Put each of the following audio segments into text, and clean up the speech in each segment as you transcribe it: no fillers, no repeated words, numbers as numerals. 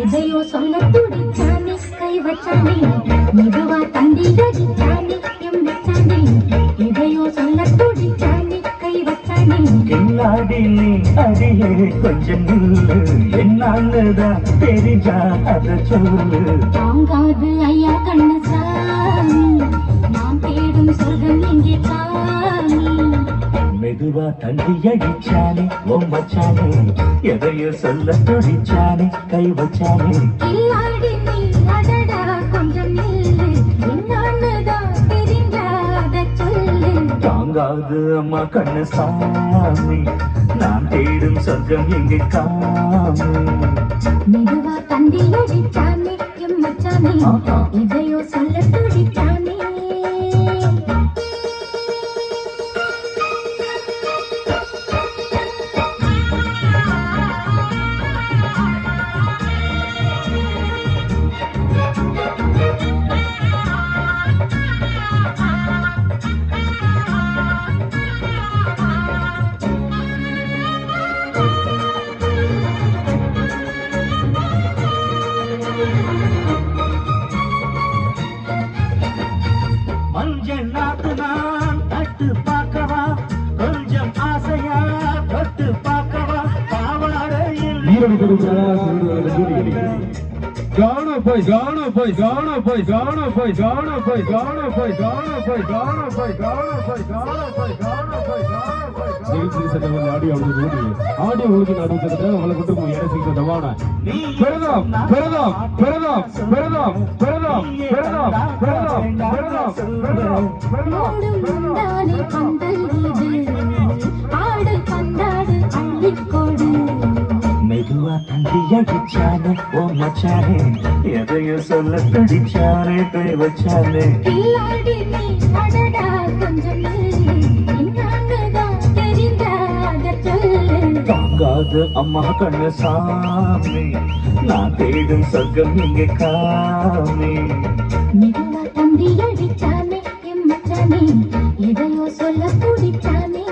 எதையோ சொல்ல துடிச்சானே கை வச்சானே மெதுவா தந்தி அடிச்சானே எம் வச்சானே எதையோ சொல்ல துடிச்சானே கை வச்சானே கில்லாடி நீ அடியே கொஞ்சம் நில்லு என்னாலதான் தெரிஞ்சா அத சொல்லு தாங்காது ஐயா கண்ணு சாமி நான் தேடும் சொர்க்கம் எங்கே சாமி மெதுவா தந்தி அடிச்சானே மச்சானே எதையோ சொல்ல துடிச்சானே கை வச்சானே கில்லாடி நீ அடடா கொஞ்சம் நில்லு என்னாலதான் தெரிஞ்சாத சொல்லு தாங்காது அம்மா கண்ணு சாமி நான் தேடும் சொர்க்கம் எங்கே காமி மெதுவா தந்தி அடிச்சானே எம் மச்சானே இதையோ சொல்ல துடிச்சானே மஞ்சள் நாத்து நான் தட்டு பார்க்கவா கொஞ்சம் ஆசையா தொட்டு பார்க்கவா பாவாடையில் Gonna boy, gonna boy, gonna boy, gonna boy, gonna boy, gonna boy, gonna boy, gonna boy, gonna boy, gonna boy, gonna boy, gonna boy. நிகழ்ச்சி சட்டங்கள் ஆடியோ ஆடியோ உங்களுக்கு நடுவுக்கு அவளை கொண்டு போய் இறசிக்கிற தவான பெருதாம் பெருதாம் பெருதாம் பெருதாம் பெருதாம் பெருதாம் பெருதாம் பெருதாம் பெருதாம் பந்தாடு பந்தல் இது ஆடு பந்தாடு அள்ளிக்கொடு மெதுவா தந்தி அடிச்சானே மச்சானே எதையோ சொல்ல துடிச்சானே கை வச்சானே கில்லாடி நீ அடடா கொஞ்சம் நில்லு என்னாலதான் தெரிஞ்சாத சொல்லு தாங்காது அம்மா கண்ணு சாமி நான் தேடும் சொர்க்கம் எங்கே காமி மெதுவா தந்தி அடிச்சானே எம் மச்சானே எதையோ சொல்ல துடிச்சானே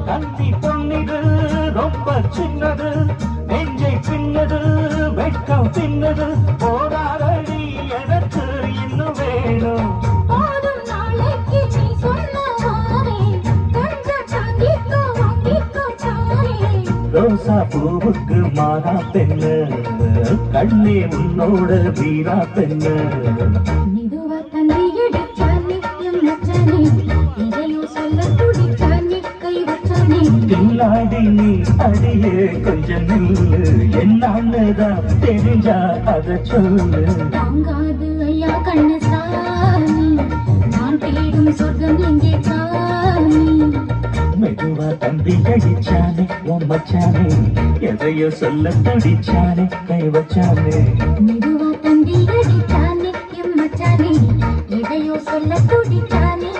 தந்தி பொன்னிது ரொம்ப சின்னது நெஞ்சை பின்னது வெட்கம் பின்னது போராடி எனக்கு இன்னும் வேணும் போதும் நாளைக்கு நீ சொன்னவாரே கொஞ்சம் தங்கிக்கோ வாங்கிக்கோ தாரே ரோசா பூவுக்கு மாறா பெண்ணு கண்ணே உன்னோட வீரா பெண்ணு மெதுவா தந்தி அடிச்சானே எம் மச்சானே இதையோ சொல்ல துடிச்சானே கை வச்சானே கில்லாடி நீ அடியே கொஞ்சம் நில்லு என்னாலதான் தெரிஞ்சா அத சொல்லு தாங்காது ஐயா கண்ணு சாமி நான் தேடும் சொர்க்கம் எங்கே சாமி மெதுவா தந்தி அடிச்சானே மச்சானே எதையோ சொல்ல துடிச்சானே கை வச்சானே மெதுவா தந்தி அடிச்சானே எம் மச்சானே எதையோ சொல்ல துடிச்சானே